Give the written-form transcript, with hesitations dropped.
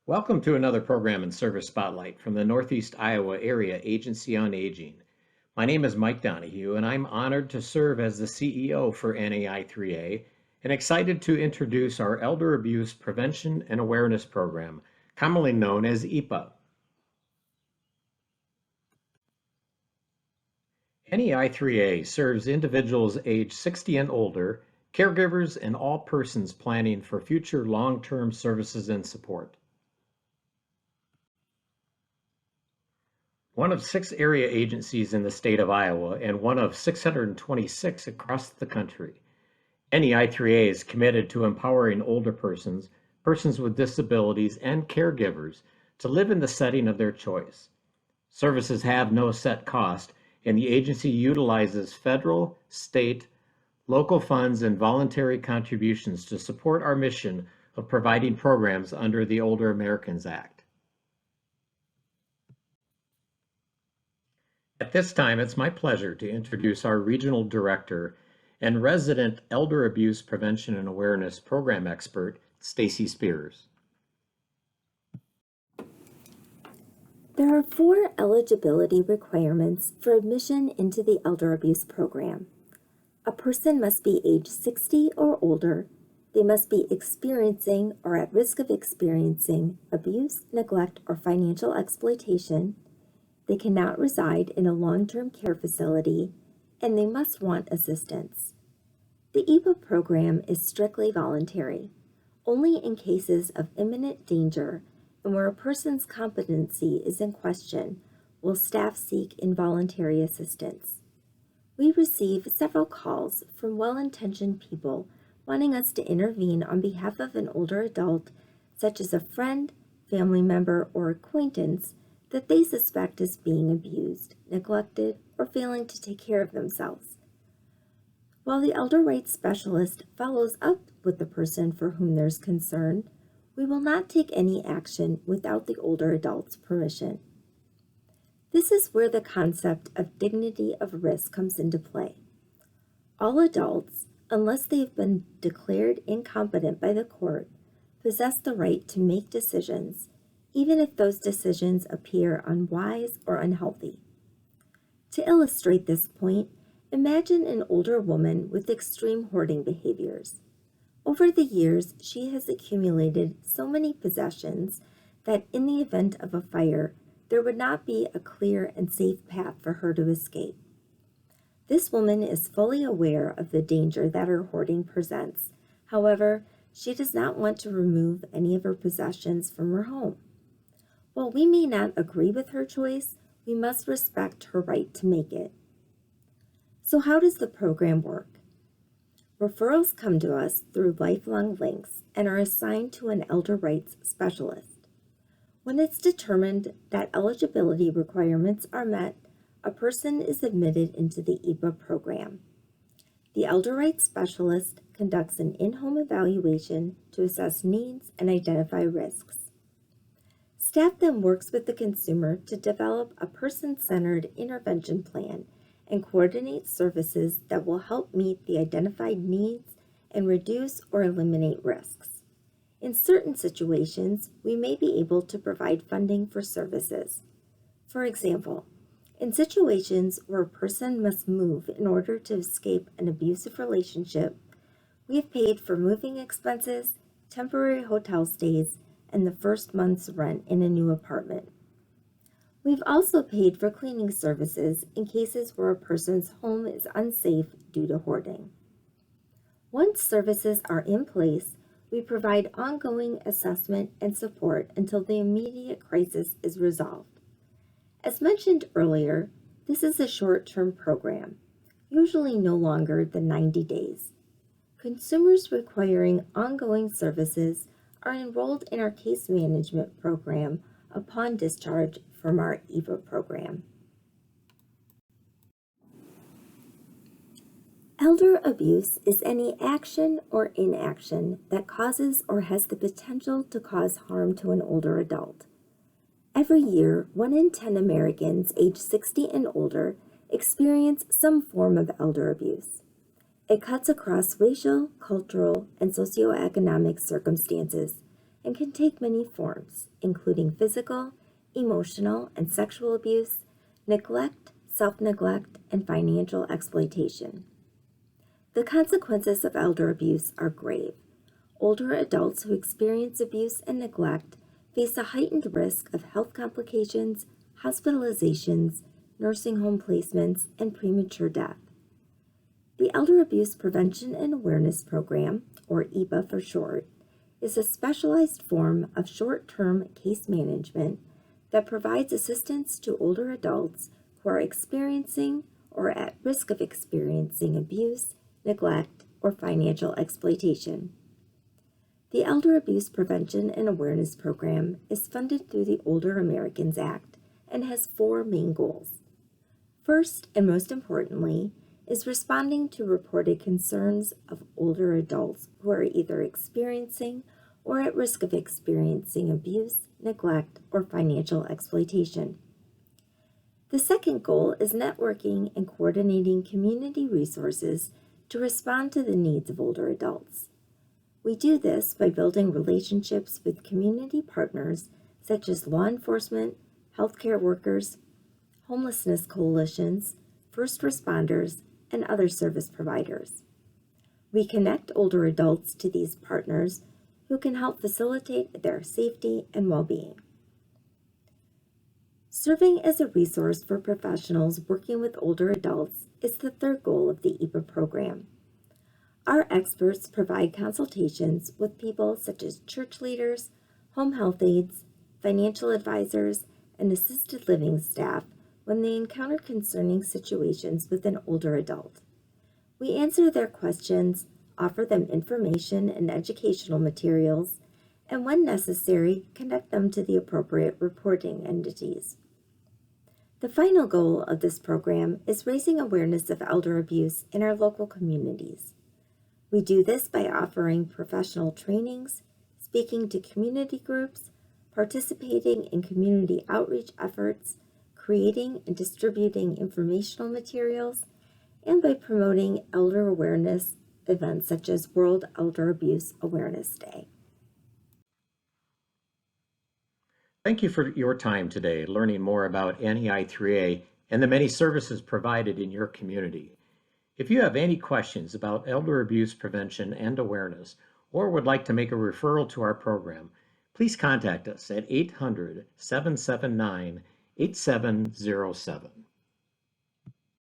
Welcome to another program in Service Spotlight from the Northeast Iowa Area Agency on Aging. My name is Mike Donahue, and I'm honored to serve as the CEO for NAI3A and excited to introduce our Elder Abuse Prevention and Awareness Program, commonly known as EAPA. NAI3A serves individuals age 60 and older, caregivers, and all persons planning for future long-term services and support. One of 6 area agencies in the state of Iowa and one of 626 across the country, NEI3A is committed to empowering older persons, persons with disabilities, and caregivers to live in the setting of their choice. Services have no set cost, and the agency utilizes federal, state, local funds, and voluntary contributions to support our mission of providing programs under the Older Americans Act. At this time, it's my pleasure to introduce our Regional Director and resident Elder Abuse Prevention and Awareness Program expert, Stacy Spears. There are 4 eligibility requirements for admission into the Elder Abuse Program. A person must be age 60 or older. They must be experiencing or at risk of experiencing abuse, neglect, or financial exploitation. They cannot reside in a long-term care facility, and they must want assistance. The EAPA program is strictly voluntary. Only in cases of imminent danger and where a person's competency is in question will staff seek involuntary assistance. We receive several calls from well-intentioned people wanting us to intervene on behalf of an older adult, such as a friend, family member, or acquaintance that they suspect is being abused, neglected, or failing to take care of themselves. While the elder rights specialist follows up with the person for whom there's concern, we will not take any action without the older adult's permission. This is where the concept of dignity of risk comes into play. All adults, unless they've been declared incompetent by the court, possess the right to make decisions, even if those decisions appear unwise or unhealthy. To illustrate this point, imagine an older woman with extreme hoarding behaviors. Over the years, she has accumulated so many possessions that in the event of a fire, there would not be a clear and safe path for her to escape. This woman is fully aware of the danger that her hoarding presents. However, she does not want to remove any of her possessions from her home. While we may not agree with her choice, we must respect her right to make it. So how does the program work? Referrals come to us through lifelong links and are assigned to an elder rights specialist. When it's determined that eligibility requirements are met, a person is admitted into the EAPA program. The elder rights specialist conducts an in-home evaluation to assess needs and identify risks. Staff then works with the consumer to develop a person-centered intervention plan and coordinate services that will help meet the identified needs and reduce or eliminate risks. In certain situations, we may be able to provide funding for services. For example, in situations where a person must move in order to escape an abusive relationship, we have paid for moving expenses, temporary hotel stays, and the first month's rent in a new apartment. We've also paid for cleaning services in cases where a person's home is unsafe due to hoarding. Once services are in place, we provide ongoing assessment and support until the immediate crisis is resolved. As mentioned earlier, this is a short-term program, usually no longer than 90 days. Consumers requiring ongoing services are enrolled in our case management program upon discharge from our EAPA program. Elder abuse is any action or inaction that causes or has the potential to cause harm to an older adult. Every year, 1 in 10 Americans aged 60 and older experience some form of elder abuse. It cuts across racial, cultural, and socioeconomic circumstances and can take many forms, including physical, emotional, and sexual abuse, neglect, self-neglect, and financial exploitation. The consequences of elder abuse are grave. Older adults who experience abuse and neglect face a heightened risk of health complications, hospitalizations, nursing home placements, and premature death. The Elder Abuse Prevention and Awareness Program, or EAPA for short, is a specialized form of short-term case management that provides assistance to older adults who are experiencing or at risk of experiencing abuse, neglect, or financial exploitation. The Elder Abuse Prevention and Awareness Program is funded through the Older Americans Act and has 4 main goals. First, and most importantly, is responding to reported concerns of older adults who are either experiencing or at risk of experiencing abuse, neglect, or financial exploitation. The second goal is networking and coordinating community resources to respond to the needs of older adults. We do this by building relationships with community partners such as law enforcement, healthcare workers, homelessness coalitions, first responders, and other service providers. We connect older adults to these partners who can help facilitate their safety and well-being. Serving as a resource for professionals working with older adults is the third goal of the EAPA program. Our experts provide consultations with people such as church leaders, home health aides, financial advisors, and assisted living staff when they encounter concerning situations with an older adult. We answer their questions, offer them information and educational materials, and when necessary, connect them to the appropriate reporting entities. The final goal of this program is raising awareness of elder abuse in our local communities. We do this by offering professional trainings, speaking to community groups, participating in community outreach efforts, creating and distributing informational materials, and by promoting elder awareness events such as World Elder Abuse Awareness Day. Thank you for your time today learning more about NEI3A and the many services provided in your community. If you have any questions about elder abuse prevention and awareness, or would like to make a referral to our program, please contact us at 800-779-8707.